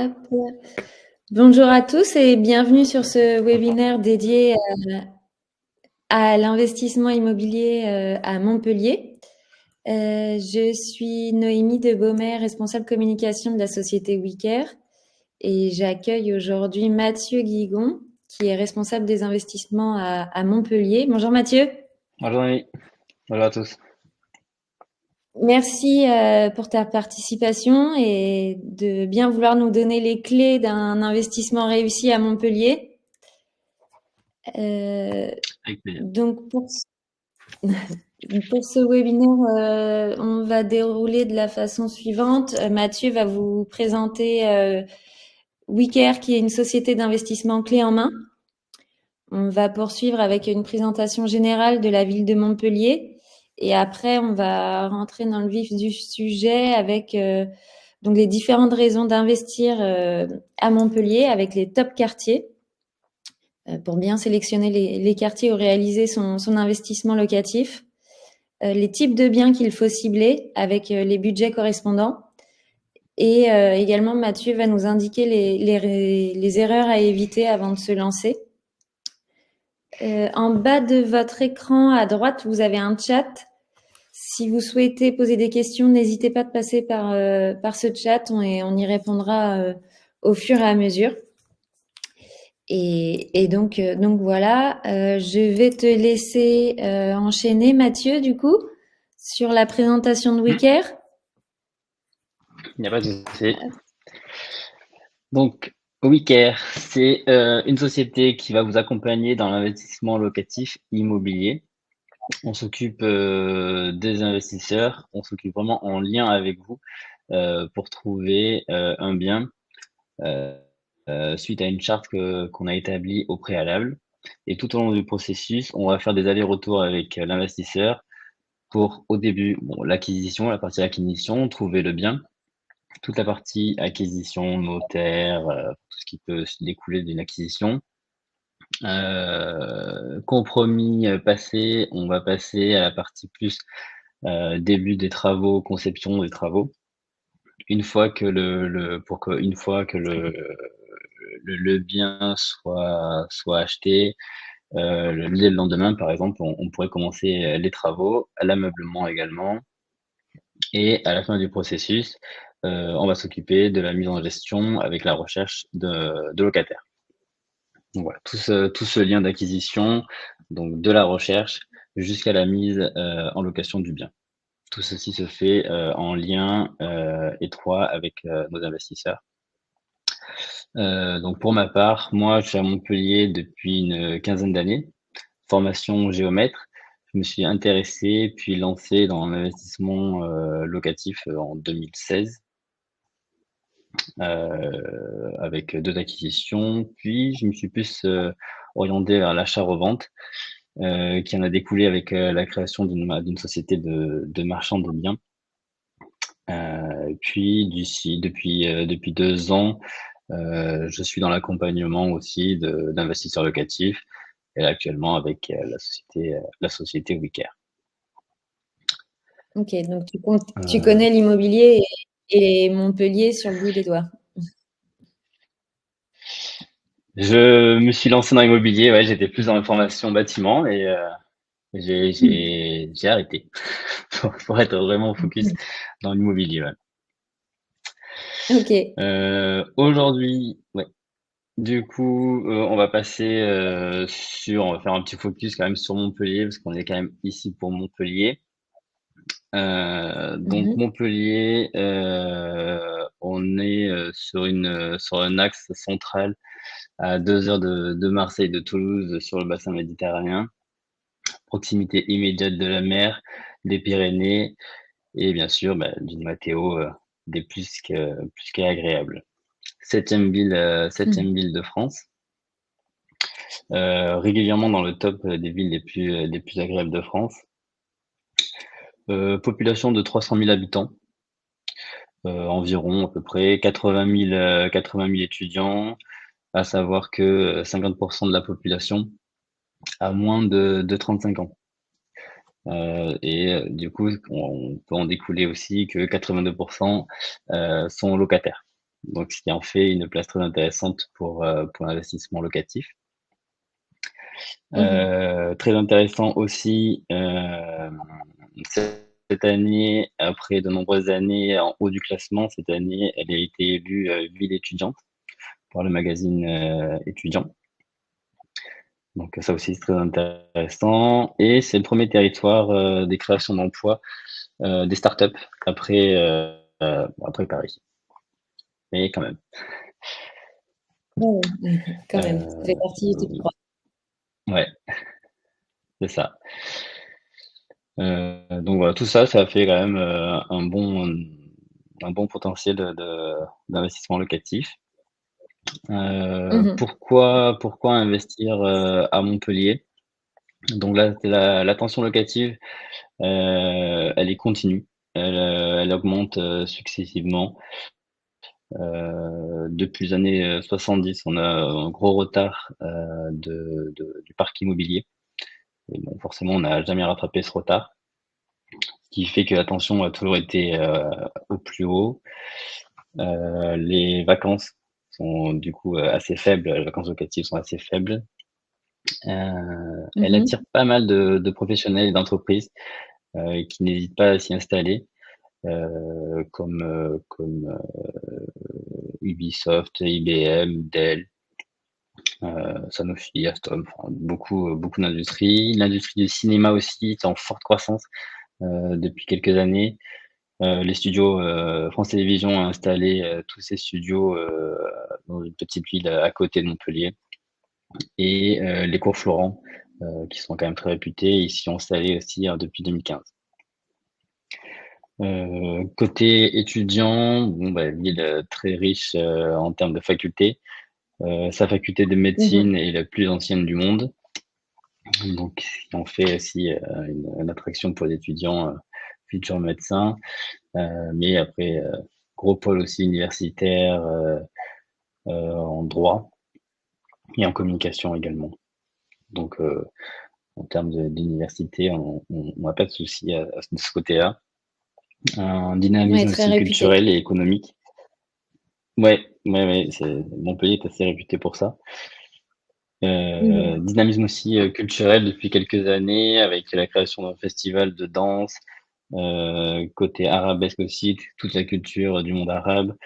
Hop. Bonjour à tous et bienvenue sur ce webinaire dédié à l'investissement immobilier à Montpellier. Je suis Noémie de Baumer, responsable communication de la société Wicaire, et j'accueille aujourd'hui Mathieu Guigon, qui est responsable des investissements à Montpellier. Bonjour Mathieu. Bonjour Noémie, bonjour à tous. Merci pour ta participation et de bien vouloir nous donner les clés d'un investissement réussi à Montpellier. Avec plaisir. Donc pour ce webinaire, on va dérouler de la façon suivante. Mathieu va vous présenter Wicaire, qui est une société d'investissement clé en main. On va poursuivre avec une présentation générale de la ville de Montpellier. Et après, on va rentrer dans le vif du sujet avec donc les différentes raisons d'investir à Montpellier avec les top quartiers pour bien sélectionner les quartiers où réaliser son investissement locatif. Les types de biens qu'il faut cibler avec les budgets correspondants. Et également, Mathieu va nous indiquer les erreurs à éviter avant de se lancer. En bas de votre écran à droite, vous avez un chat. Si vous souhaitez poser des questions, n'hésitez pas de passer par ce chat on y répondra au fur et à mesure. Et donc voilà, je vais te laisser enchaîner, Mathieu, du coup, sur la présentation de Wicaire. Il n'y a pas de souci. Donc, Wicaire, c'est une société qui va vous accompagner dans l'investissement locatif immobilier. On s'occupe des investisseurs, on s'occupe vraiment en lien avec vous pour trouver un bien suite à une charte qu'on a établie au préalable. Et tout au long du processus, on va faire des allers-retours avec l'investisseur pour, au début, l'acquisition, la partie acquisition, trouver le bien. Toute la partie acquisition, notaire, tout ce qui peut se découler d'une acquisition. Compromis passé, on va passer à la partie plus début des travaux, conception des travaux. Une fois que le bien soit acheté, dès le lendemain, par exemple, on pourrait commencer les travaux, l'ameublement également. Et à la fin du processus, on va s'occuper de la mise en gestion avec la recherche de locataires. Donc voilà, tout ce lien d'acquisition, donc de la recherche jusqu'à la mise en location du bien. Tout ceci se fait en lien étroit avec nos investisseurs. Donc pour ma part, moi je suis à Montpellier depuis une quinzaine d'années, formation géomètre. Je me suis intéressé puis lancé dans l'investissement locatif en 2016 avec 2 acquisitions. Puis je me suis plus orienté vers l'achat-revente qui en a découlé avec la création d'une société de marchand de biens. Puis depuis 2 ans, je suis dans l'accompagnement aussi d'investisseurs locatifs et actuellement avec la société Wicaire. Ok, donc tu connais l'immobilier et Montpellier sur le bout des doigts. Je me suis lancé dans l'immobilier, ouais, j'étais plus dans la formation bâtiment et j'ai arrêté pour être vraiment focus dans l'immobilier. Ouais. Ok. Aujourd'hui, ouais. Du coup, on va passer on va faire un petit focus quand même sur Montpellier parce qu'on est quand même ici pour Montpellier. Donc Mhm. Montpellier, on est sur un axe central à 2 heures de Marseille, de Toulouse, sur le bassin méditerranéen. Proximité immédiate de la mer, des Pyrénées et bien sûr d'une météo des plus qu'agréable. Septième ville de France. Régulièrement dans le top des villes les plus agréables de France. Population de 300 000 habitants, environ à peu près 80 000 étudiants, à savoir que 50% de la population a moins de 35 ans. Du coup, on peut en découler aussi que 82% sont locataires. donc ce qui en fait une place très intéressante pour l'investissement locatif. Mmh. Très intéressant aussi, cette année, après de nombreuses années en haut du classement, cette année, elle a été élue, ville étudiante par le magazine, étudiant. Donc ça aussi, c'est très intéressant et c'est le premier territoire, des créations d'emplois, des startups après, bon après Paris, mais quand même. Ouais, ouais. Quand même, ça fait Heu, partie du top 3. ouais, c'est ça. Donc voilà, tout ça, ça fait quand même, un bon potentiel d'investissement locatif. Mmh. Pourquoi investir, à Montpellier? Donc là, c'est la tension locative, elle est continue. Elle augmente, successivement. Depuis les années, 70, on a un gros retard, du parc immobilier et bon, forcément, on n'a jamais rattrapé ce retard, ce qui fait que la tension a toujours été, au plus haut. Les vacances sont du coup, assez faibles, les vacances locatives sont assez faibles. Elle Mmh. attire pas mal de professionnels et d'entreprises, qui n'hésitent pas à s'y installer, Ubisoft, IBM, Dell, Sanofi, Alstom, enfin beaucoup d'industries. L'industrie du cinéma aussi est en forte croissance, depuis quelques années. Les studios, France Télévisions a installé, tous ses studios, dans une petite ville à côté de Montpellier et les cours Florent, qui sont quand même très réputés, ils s'y sont installés aussi, depuis 2015. Côté étudiant, bon, bah, ville, très riche, en termes de facultés. Sa faculté de Mmh. médecine est la plus ancienne du monde, donc ce qui en fait aussi, une attraction pour les étudiants, futurs médecins. Mais après, gros pôle aussi universitaire, en droit et en communication également. Donc, en termes d'université, on n'a pas de souci de ce côté-là. Un Ouais, dynamisme très aussi réputé. culturel et économique. Ouais, ouais, ouais, Montpellier est assez réputé pour ça. Mmh. Dynamisme aussi, culturel depuis quelques années avec la création d'un festival de danse, côté arabesque aussi, toute la culture du monde arabe,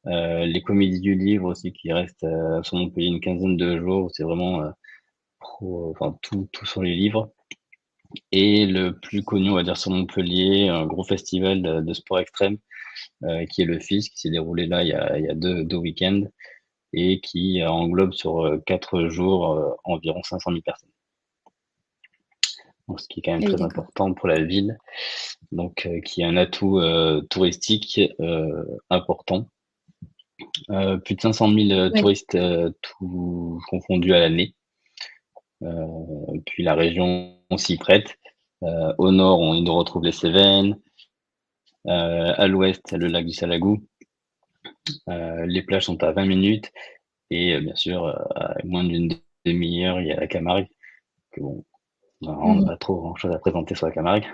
les comédies du livre aussi qui restent, sur Montpellier une quinzaine de jours. C'est vraiment, enfin tout sur les livres et le plus connu, on va dire, sur Montpellier, un gros festival de sport extrême, qui est le FIS, qui s'est déroulé là il y a 2 week-ends et qui englobe sur, 4 jours, environ 500 000 personnes. Donc ce qui est quand même Ah oui, très d'accord. important pour la ville, donc qui est un atout, touristique, important. Plus de 500 000 Ouais. touristes, tout confondu à l'année. Puis la région s'y prête. Au nord, on y retrouve les Cévennes, à l'ouest, le lac du Salagou. Les plages sont à 20 minutes et bien sûr, à moins d'une demi-heure, il y a la Camargue, que bon, on n'a vraiment Mmh. pas trop grand-chose à présenter sur la Camargue.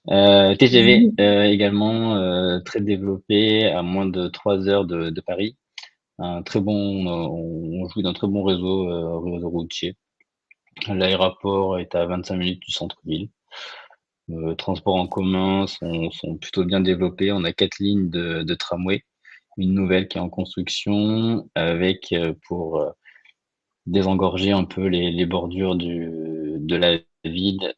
TGV, Mmh. également, très développé à moins de 3 heures de Paris. Un très bon, on jouit d'un très bon réseau routier. L'aéroport est à 25 minutes du centre-ville. Transports en commun sont plutôt bien développés. On a 4 lignes de tramway, une nouvelle qui est en construction avec, pour, désengorger un peu les bordures de la ville,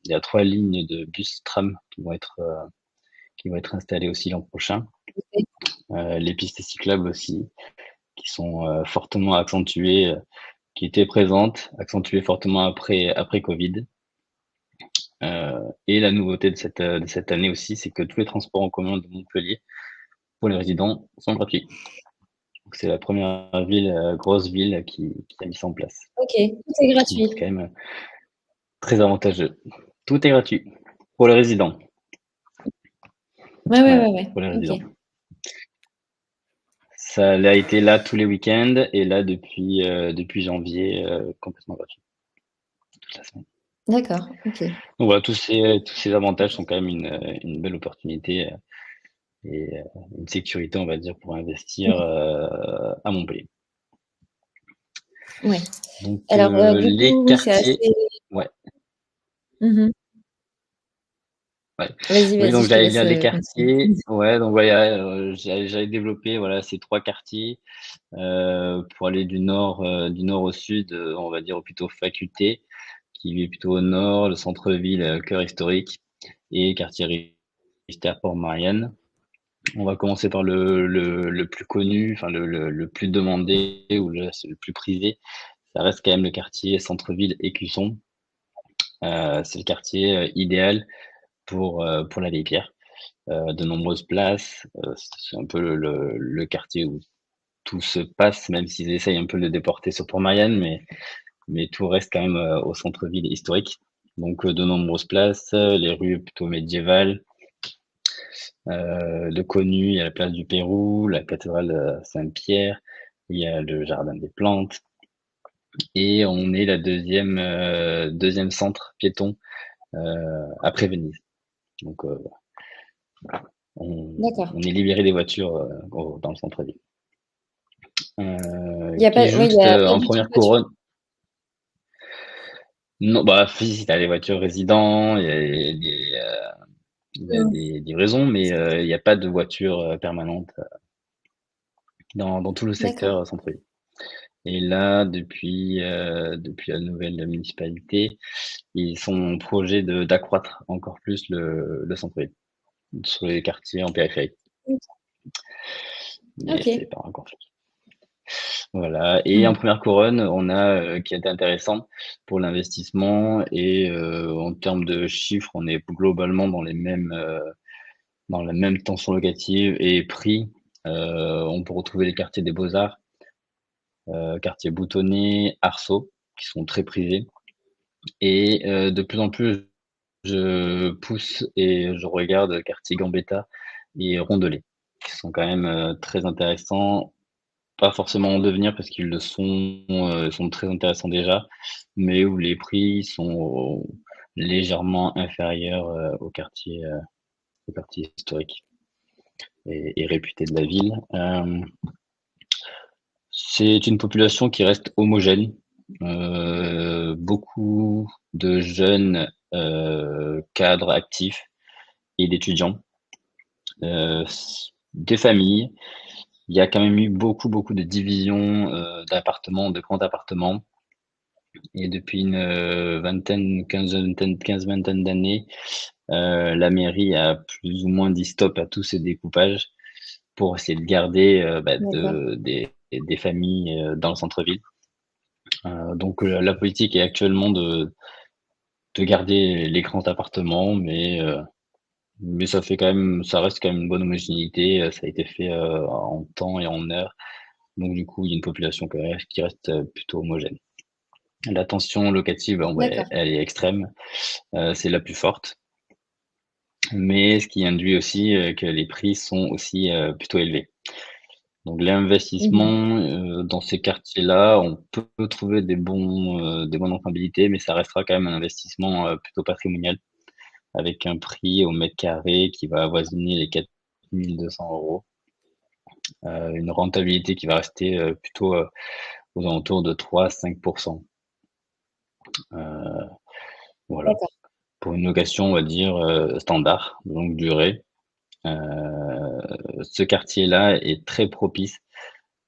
il y a 3 lignes de bus tram qui vont être installées aussi l'an prochain. OK. Les pistes cyclables aussi qui sont, fortement accentuées, qui étaient présentes, accentuées fortement après Covid. Et la nouveauté de cette année aussi, c'est que tous les transports en commun de Montpellier, pour les résidents, sont gratuits. Donc c'est la première ville, grosse ville qui a mis ça en place. OK, tout est Donc c'est gratuit. quand même, très avantageux. Tout est gratuit pour les résidents. Ouais, ouais, Ouais, ouais, ouais. pour les OK. résidents. Ça a été là tous les week-ends et là depuis janvier, complètement gratuit, toute la semaine. D'accord, OK. Donc voilà, tous ces avantages sont quand même une belle opportunité, une sécurité, on va dire, pour investir à Montpellier. Ouais. Donc Alors, du les coup, oui, c'est assez. quartiers, ouais, Mhm. ouais. Vas-y, Oui, vas-y, donc je te j'allais laisse dire les continuer. quartiers. Ouais, donc voilà, j'allais développer voilà ces trois quartiers pour aller du nord au sud, on va dire plutôt faculté, qui est plutôt au nord, le centre-ville, cœur historique et quartier Richter Port-Marianne. On va commencer par le plus connu, enfin le plus demandé ou c'est le plus prisé. Ça reste quand même le quartier centre-ville Écusson. C'est le quartier idéal pour la vieille pierre. De nombreuses places. C'est un peu le quartier où tout se passe, même s'ils essayent un peu de le déporter sur Port-Marianne, mais tout reste quand même au centre-ville historique. Donc de nombreuses places, les rues plutôt médiévales, de connues, il y a la place du Pérou, la cathédrale Saint-Pierre, il y a le jardin des plantes, et on est la deuxième centre piéton après Venise. Donc D'accord. on est libéré des voitures dans le centre-ville. Il y a pas, Qui est ouais, il y juste a pas en du tout première de voiture. couronne. Non, bah si, t'as les voitures résidents, il y a des livraisons, mais il n'y a pas de voiture permanente dans tout le D'accord. secteur centre-ville. Et là, depuis la nouvelle municipalité, ils sont en projet d'accroître encore plus le centre-ville sur les quartiers en périphérie. Mais c'est Ok. pas encore fait. Voilà. Et en Hmm. première couronne, on a qui est intéressant pour l'investissement et en termes de chiffres, on est globalement dans la même tension locative et prix. On peut retrouver les quartiers des Beaux-Arts, quartier Boutonné, Arceau, qui sont très prisés. Et de plus en plus, je pousse et je regarde quartier Gambetta et Rondelet, qui sont quand même très intéressants. Pas forcément en devenir parce qu'ils le sont très intéressants déjà, mais où les prix sont légèrement inférieurs au quartier historique et réputé de la ville. C'est une population qui reste homogène. Beaucoup de jeunes cadres actifs et d'étudiants, des familles. Il y a quand même eu beaucoup, beaucoup de divisions d'appartements, de grands appartements. Et depuis une quinze-vingtaine d'années, la mairie a plus ou moins dit stop à tous ces découpages pour essayer de garder D'accord. des familles dans le centre-ville. Donc la politique est actuellement de garder les grands appartements, mais ça reste quand même une bonne homogénéité. Ça a été fait en temps et en heure. Donc du coup, il y a une population qui reste plutôt homogène. La tension locative, bon, ouais, D'accord. elle est extrême, c'est la plus forte, mais ce qui induit aussi que les prix sont aussi plutôt élevés. Donc Mhm. l'investissement dans ces quartiers-là, on peut trouver des bonnes rentabilités, mais ça restera quand même un investissement plutôt patrimonial, avec un prix au mètre carré qui va avoisiner les 4 200 €, une rentabilité qui va rester plutôt aux alentours de 3 à 5%. Voilà. D'accord. Pour une location, on va dire, standard, de longue durée. Ce quartier-là est très propice,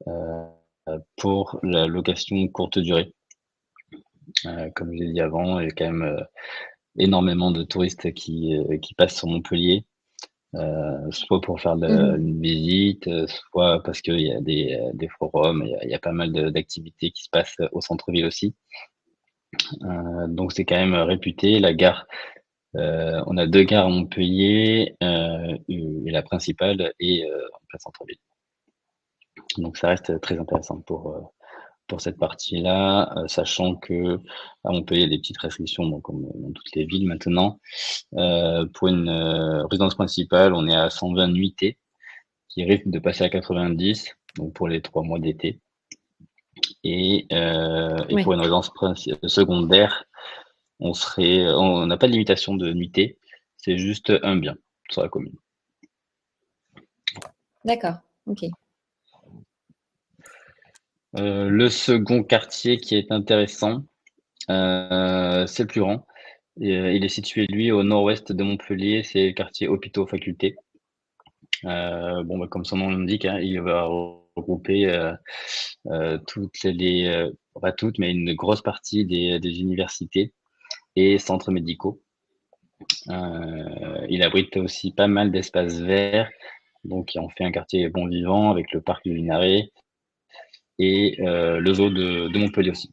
heu, pour la location courte durée. Comme je l'ai dit avant, il y a quand même, énormément de touristes qui passent sur Montpellier, soit pour faire Mhm. une visite, soit parce qu'il y a des forums, il y a pas mal d'activités qui se passent au centre-ville aussi. Donc c'est quand même réputé. La gare, on a 2 gares à Montpellier, et la principale est, en plein centre-ville. Donc ça reste très intéressant pour cette partie-là, sachant qu'à Montpellier, il y a des petites restrictions, bon, comme dans toutes les villes maintenant. Pour une résidence principale, on est à 120 nuitées, qui risque de passer à 90, donc pour les 3 mois d'été. Et Ouais. pour une résidence secondaire, on n'a pas de limitation de nuitées, c'est juste un bien sur la commune. D'accord, OK. Le second quartier qui est intéressant, c'est le plus grand et il est situé lui au nord-ouest de Montpellier, c'est le quartier Hôpitaux-Facultés. Bon, bah, comme son nom l'indique, hein, il va regrouper, toutes les, pas toutes, mais une grosse partie des universités et centres médicaux. Il abrite aussi pas mal d'espaces verts, donc qui en fait un quartier bon vivant avec le parc du Linaret et le zoo de Montpellier aussi,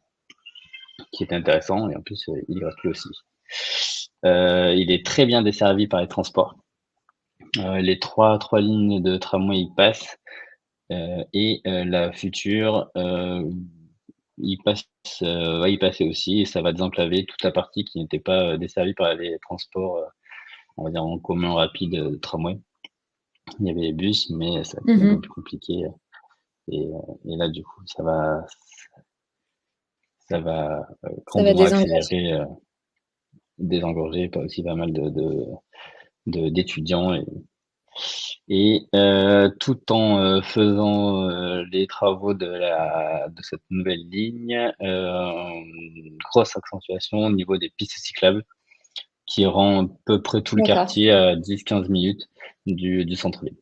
qui est intéressant et en plus, il y reste lui aussi. Il est très bien desservi par les transports. Les trois lignes de tramway y passent, et la future, y passe, va y passer aussi et ça va désenclaver toute la partie qui n'était pas, desservie par les transports, on va dire en commun rapide, tramway. Il y avait les bus, mais ça a été un peu Mmh. plus compliqué, et là, du coup, ça va, Ça va grandement désengager. accélérer, désengorger pas aussi pas mal d'étudiants et tout en, faisant, les travaux de cette nouvelle ligne, une grosse accentuation au niveau des pistes cyclables qui rend à peu près tout le D'accord. quartier à 10-15 minutes du centre-ville.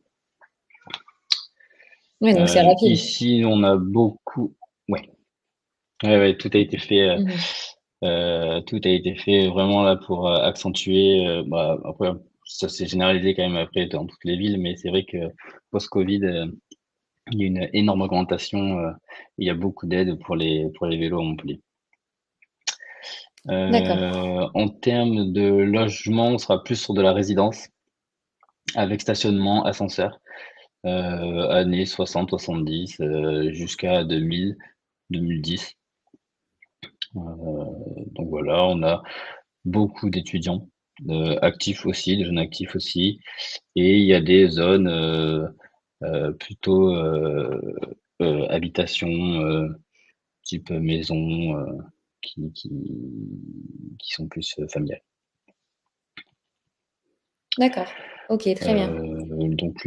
Oui, donc c'est rapide. Ici, on a beaucoup ouais, ouais, ouais, Mmh. tout a été fait vraiment là pour, accentuer, bah, après ça s'est généralisé quand même après dans toutes les villes, mais c'est vrai que post-Covid, il y a une énorme augmentation, il y a beaucoup d'aides pour les vélos à Montpellier. D'accord. En termes de logement, on sera plus sur de la résidence avec stationnement, ascenseur, années 60-70, jusqu'à 2000-2010. Donc voilà, on a beaucoup d'étudiants, actifs aussi, de jeunes actifs aussi et il y a des zones, plutôt, habitation, type maison, qui qui qui sont plus, familiales. D'accord. OK, très bien. Donc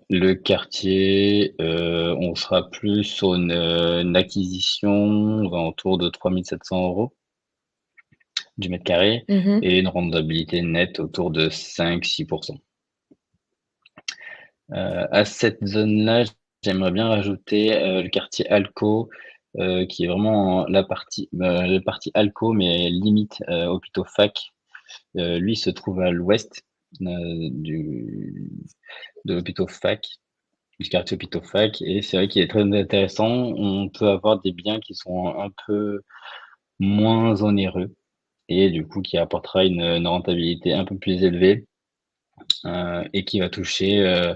le quartier, on sera plus sur une acquisition aux alentours de 3 700 € du mètre carré Mmh. et une rentabilité nette autour de 5-6. À cette zone-là, j'aimerais bien rajouter, le quartier Alco, qui est vraiment la partie Alco, mais limite, hôpitaux fac. Lui se trouve à l'ouest, du de l'hôpitaux fac, du quartier hôpitaux fac et c'est vrai qu'il est très intéressant. On peut avoir des biens qui sont un peu moins onéreux et du coup qui apportera une rentabilité un peu plus élevée, et qui va toucher,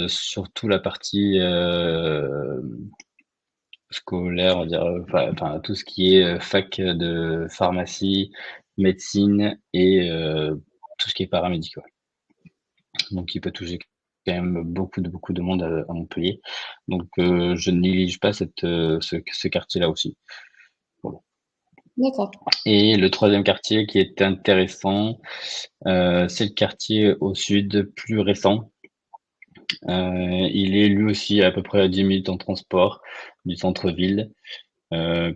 surtout la partie, scolaire, on va dire, enfin tout ce qui est, fac de pharmacie, médecine et tout ce qui est paramédical. Donc il peut toucher quand même beaucoup de monde à Montpellier. Donc je ne néglige pas ce quartier-là aussi. Voilà. D'accord. Et le troisième quartier qui est intéressant, c'est le quartier au sud, plus récent. Il est lui aussi à peu près à 10 minutes en transport du centre-ville.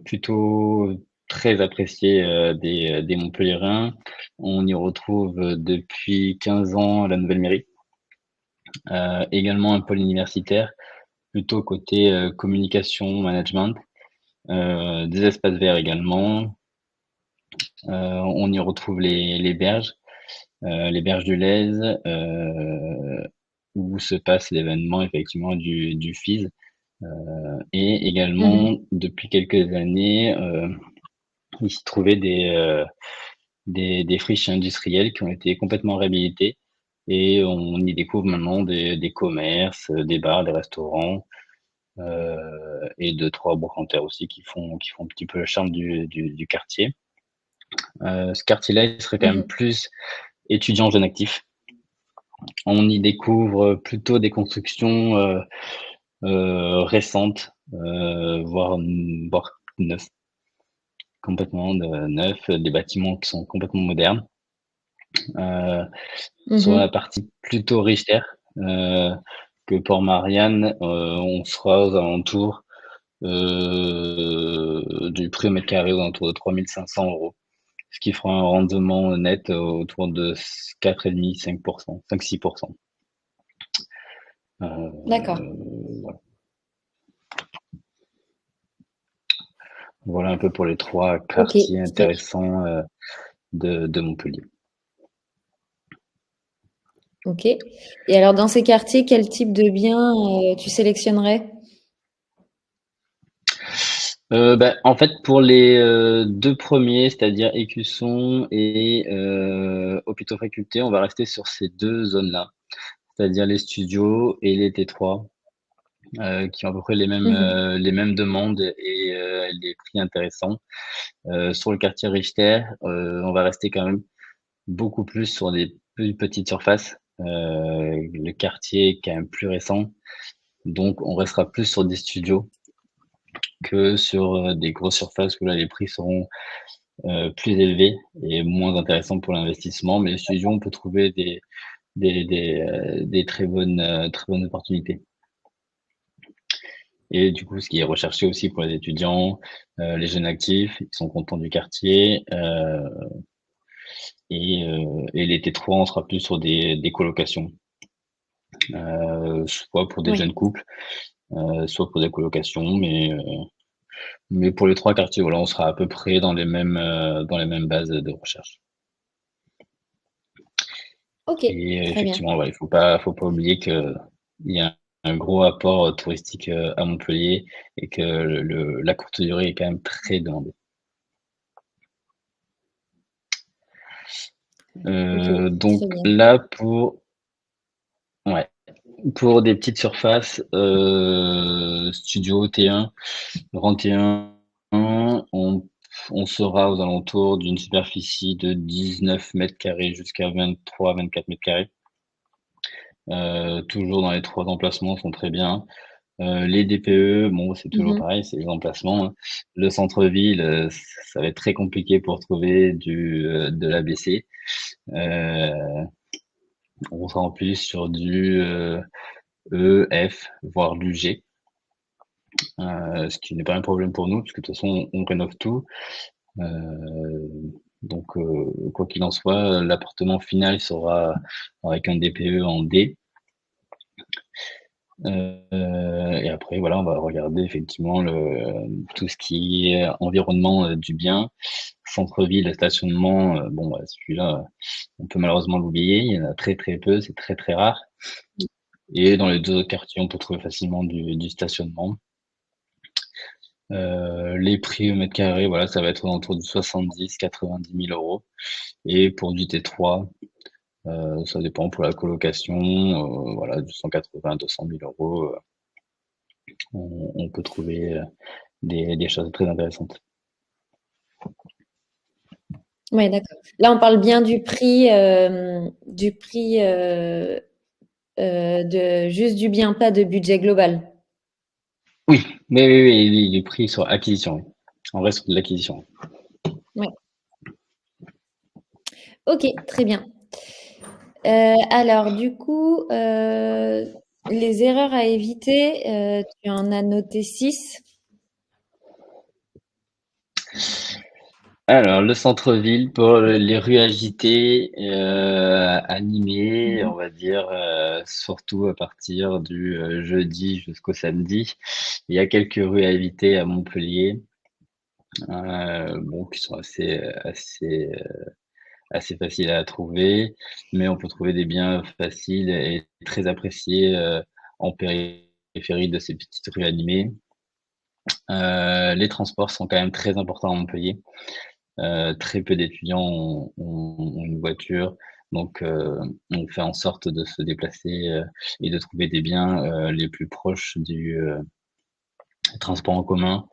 Plutôt très apprécié, des Montpelliérains. On y retrouve, depuis 15 ans la nouvelle mairie. Également un pôle universitaire, plutôt côté, communication, management. Des espaces verts également. On y retrouve les berges du Lez, où se passe l'événement effectivement du FISE. Et Mmh. également depuis quelques années, il s'y trouvait des friches industrielles qui ont été complètement réhabilitées et on y découvre maintenant des commerces, des bars, des restaurants, et 2-3 brocanteurs aussi qui font un petit peu le charme du quartier. Ce quartier-là, il serait quand même Mmh. plus étudiant jeune actif. On y découvre plutôt des constructions, récentes, voire neuves, complètement neufs, des bâtiments qui sont complètement modernes. Sur Mmh. la partie plutôt Richter. que Port-Marianne, on sera aux alentours du prix au mètre carré aux alentours de 3 500 €, ce qui fera un rendement net autour de 4,5-5%, 5-6%. D'accord. Voilà. Voilà un peu pour les trois Ok. quartiers intéressants de Montpellier. Ok. Et alors, dans ces quartiers, quel type de bien tu sélectionnerais? En fait, pour les deux premiers, c'est-à-dire Écusson et Hôpitaux Faculté, on va rester sur ces deux zones-là, c'est-à-dire les studios et les T3, qui ont à peu près Mhm. les mêmes demandes et les prix intéressants. Sur le quartier Richter, on va rester quand même beaucoup plus sur des plus petites surfaces. Le quartier est quand même plus récent, donc on restera plus sur des studios que sur des grosses surfaces où là les prix seront plus élevés et moins intéressants pour l'investissement. Mais les studios, on peut trouver des très bonnes opportunités. Et du coup, ce qui est recherché aussi pour les étudiants, les jeunes actifs, ils sont contents du quartier. Et les T3, on sera plus sur des colocations, soit pour des Oui. jeunes couples, soit pour des colocations, mais pour les trois quartiers, voilà, on sera à peu près dans les mêmes bases de recherche. Ok. Et Très bien. effectivement, voilà, faut pas oublier que il y a un gros apport touristique à Montpellier et que la courte durée est quand même très demandée. Ok. Donc Très bien. là, ouais, pour des petites surfaces, studio T1, grand T1, on sera aux alentours d'une superficie de 19 mètres carrés jusqu'à 23-24 mètres carrés. Toujours dans les trois emplacements sont très bien. Les DPE, bon, c'est toujours Mhm. pareil, c'est les emplacements, hein. Le centre-ville, ça va être très compliqué pour trouver de l'ABC. Euh, on sera en plus sur du E, F, voire du G, ce qui n'est pas un problème pour nous, puisque de toute façon, on rénove tout. Euh, donc, quoi qu'il en soit, l'appartement final sera avec un DPE en D. Et après, voilà, on va regarder effectivement tout ce qui est environnement du bien. Centre-ville, stationnement, bon, bah, celui-là, on peut malheureusement l'oublier. Il y en a très très peu, c'est très très rare. Et dans les deux autres quartiers, on peut trouver facilement du stationnement. Les prix au mètre carré, voilà, ça va être autour de 70-90 000 euros. Et pour du T3, ça dépend pour la colocation, voilà, du 180-200 000 euros, on peut trouver des choses très intéressantes. Ouais, d'accord. Là, on parle bien du prix de juste du bien, pas de budget global. Oui, mais oui, les prix sur acquisition, oui. On reste sur de l'acquisition. Ouais. Ok, très bien. Alors, du coup, les erreurs à éviter, tu en as noté 6. Alors, le centre-ville pour les rues agitées, animées, on va dire, surtout à partir du jeudi jusqu'au samedi. Il y a quelques rues à éviter à Montpellier, bon, qui sont assez faciles à trouver, mais on peut trouver des biens faciles et très appréciés en périphérie de ces petites rues animées. Les transports sont quand même très importants à Montpellier. Très peu d'étudiants ont une voiture, donc on fait en sorte de se déplacer et de trouver des biens les plus proches du transport en commun,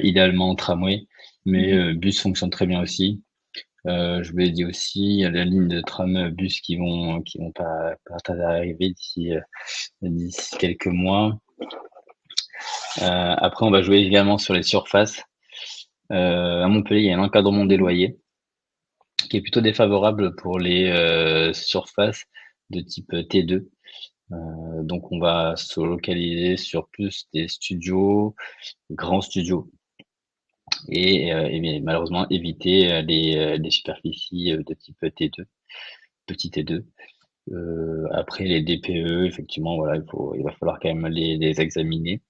idéalement tramway, mais Mhm. bus fonctionne très bien aussi. Je vous l'ai dit aussi, il y a la ligne de tram bus qui vont pas tarder à arriver d'ici quelques mois. Après, on va jouer également sur les surfaces. À Montpellier, il y a un encadrement des loyers qui est plutôt défavorable pour les surfaces de type T2. Donc on va se localiser sur plus des studios, grands studios et bien, malheureusement éviter, les superficies, de type T2, petit T2. Après les DPE, effectivement, voilà, il va falloir quand même les examiner,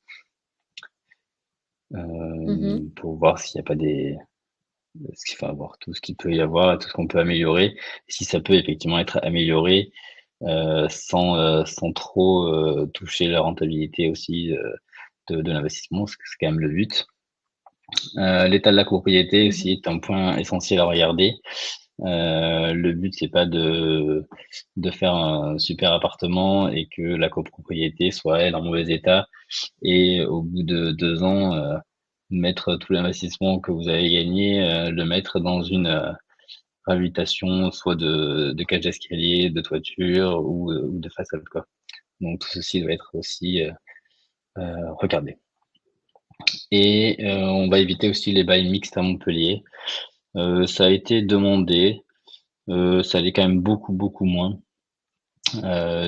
Mhm. pour voir s'il y a pas des ce qu'il faut voir tout ce qu'il peut y avoir, tout ce qu'on peut améliorer. Si ça peut effectivement être amélioré, sans trop, toucher la rentabilité aussi, de l'investissement, parce que c'est quand même le but. L'état de la propriété aussi Mhm. est un point essentiel à regarder. Le but, c'est pas de faire un super appartement et que la copropriété soit, elle, en mauvais état et au bout de 2 ans, mettre tout l'investissement que vous avez gagné, le mettre dans une, réhabilitation soit de cage d'escalier, de toiture ou de façade, quoi. Donc tout ceci doit être aussi, regardé et on va éviter aussi les bails mixtes à Montpellier. Ça a été demandé, ça l'est quand même beaucoup, beaucoup moins,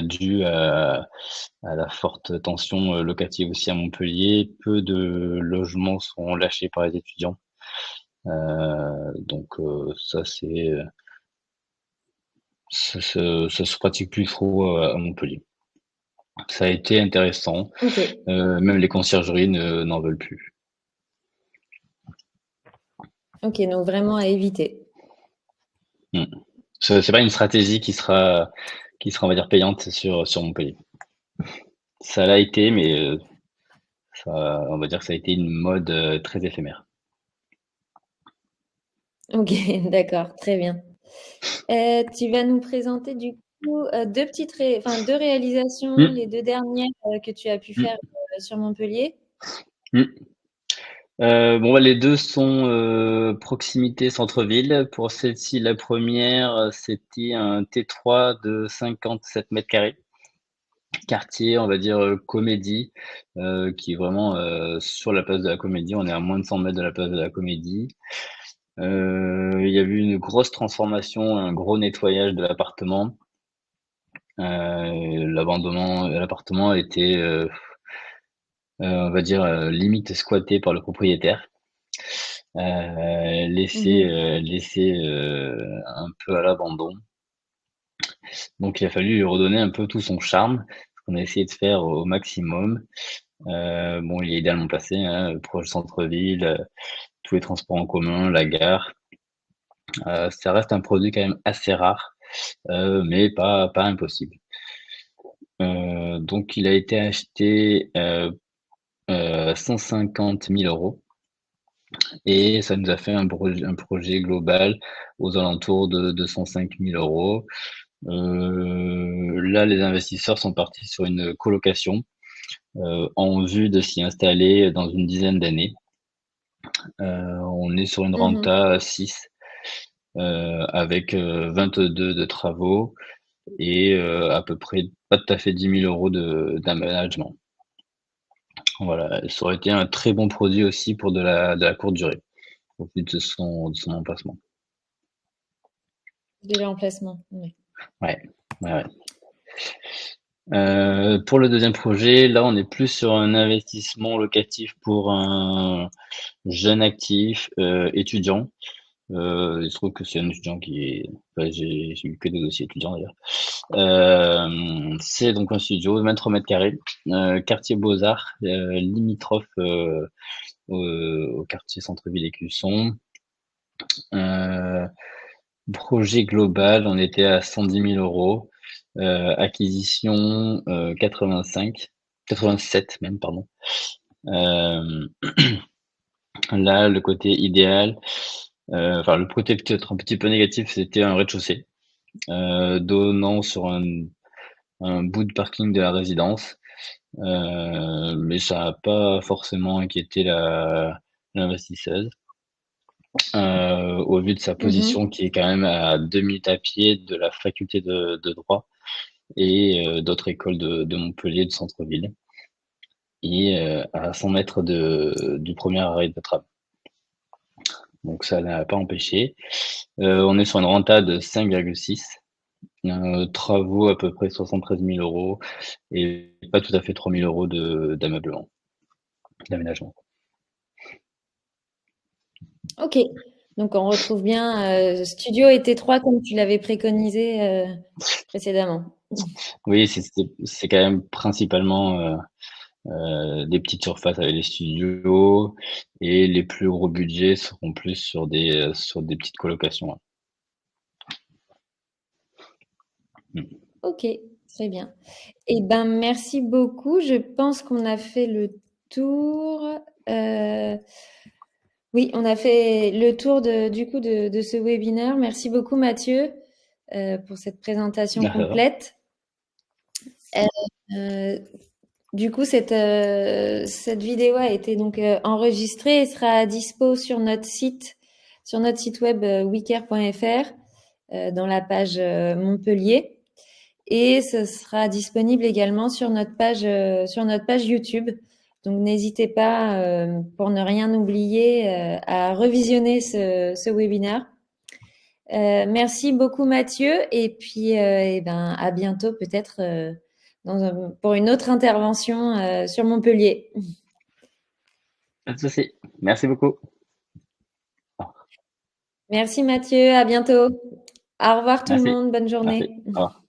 dû à la forte tension, locative aussi à Montpellier. Peu de logements sont lâchés par les étudiants. Donc ça c'est, ça se pratique plus trop, à Montpellier. Ça a été intéressant, Ok, même les conciergeries ne n'en veulent plus. ok, donc vraiment à éviter. Mmh. C'est pas une stratégie qui sera, on va dire, payante sur Montpellier. Ça l'a été, mais ça, on va dire que ça a été une mode, très éphémère. Ok, d'accord, très bien. Tu vas nous présenter du coup deux réalisations, Mmh, les deux dernières que tu as pu faire mmh, sur Montpellier. mmh. Bon, bah, les 2 sont, proximité centre-ville. Pour celle-ci, la première, c'était un T3 de 57 carrés, quartier, on va dire, Comédie, qui est vraiment, sur la place de la Comédie. On est à moins de 100 mètres de la place de la Comédie. Il y a eu une grosse transformation, un gros nettoyage de l'appartement. L'appartement était, on va dire, limite squatté par le propriétaire. Mhm. Laissé, un peu à l'abandon. Donc il a fallu lui redonner un peu tout son charme, ce qu'on a essayé de faire au maximum. Bon, il est idéalement placé, hein, proche centre-ville, tous les transports en commun, la gare. Ça reste un produit quand même assez rare, mais pas impossible. Donc il a été acheté, 150 000 € et ça nous a fait un projet global aux alentours de 205 000 €. Là, les investisseurs sont partis sur une colocation, en vue de s'y installer dans une dizaine d'années. On est sur une Mhm. renta à 6, avec, 22 de travaux et à peu près pas tout à fait 10 000 € d'aménagement. Voilà, ça aurait été un très bon produit aussi pour de la courte durée, au vu de son emplacement. De l'emplacement. Ouais. Ouais, ouais, ouais. Pour le deuxième projet, là, on est plus sur un investissement locatif pour un jeune actif, étudiant. Il se trouve que c'est un étudiant qui est, enfin, j'ai eu que des dossiers étudiants d'ailleurs. C'est donc un studio de 23 carrés, quartier Beaux-Arts, limitrophe, au quartier centre-ville Écusson. Heu, Projet global, on était à 110 000 €, acquisition, 87 même, pardon. Hem, Là, le côté idéal, enfin le côté peut-être un petit peu négatif, c'était un rez-de-chaussée, donnant sur un bout de parking de la résidence, mais ça a pas forcément inquiété l'investisseuse, au vu de sa position Mhm. qui est quand même à 2 minutes à pied de la faculté de droit et d'autres écoles de Montpellier, de centre-ville et à 100 mètres du premier arrêt de tram. Donc ça n'a pas empêché. On est sur une renta de 5,6. Travaux à peu près 73 000 euros et pas tout à fait 3 000 euros d'ameublement, d'aménagement. Ok, donc on retrouve bien studio et T3 comme tu l'avais préconisé précédemment. Oui, c'est quand même principalement des petites surfaces avec les studios et les plus gros budgets seront plus sur des petites colocations. Ouais. Mm. Ok, très bien. Eh ben, merci beaucoup. Je pense qu'on a fait le tour. Euh, oui, on a fait le tour du coup de ce webinaire. Merci beaucoup, Mathieu, pour cette présentation Ah, ça va. complète. Euh, du coup, cette vidéo a été donc enregistrée et sera dispo sur notre site web wicker.fr dans la page Montpellier. Et ce sera disponible également sur notre page YouTube. Donc n'hésitez pas, pour ne rien oublier, à revisionner ce webinaire. Merci beaucoup Mathieu et puis eh ben, à bientôt peut-être pour une autre intervention sur Montpellier. Pas de souci. Merci beaucoup. Merci Mathieu, à bientôt. Au revoir tout le Merci. monde, bonne Merci. journée. Au revoir.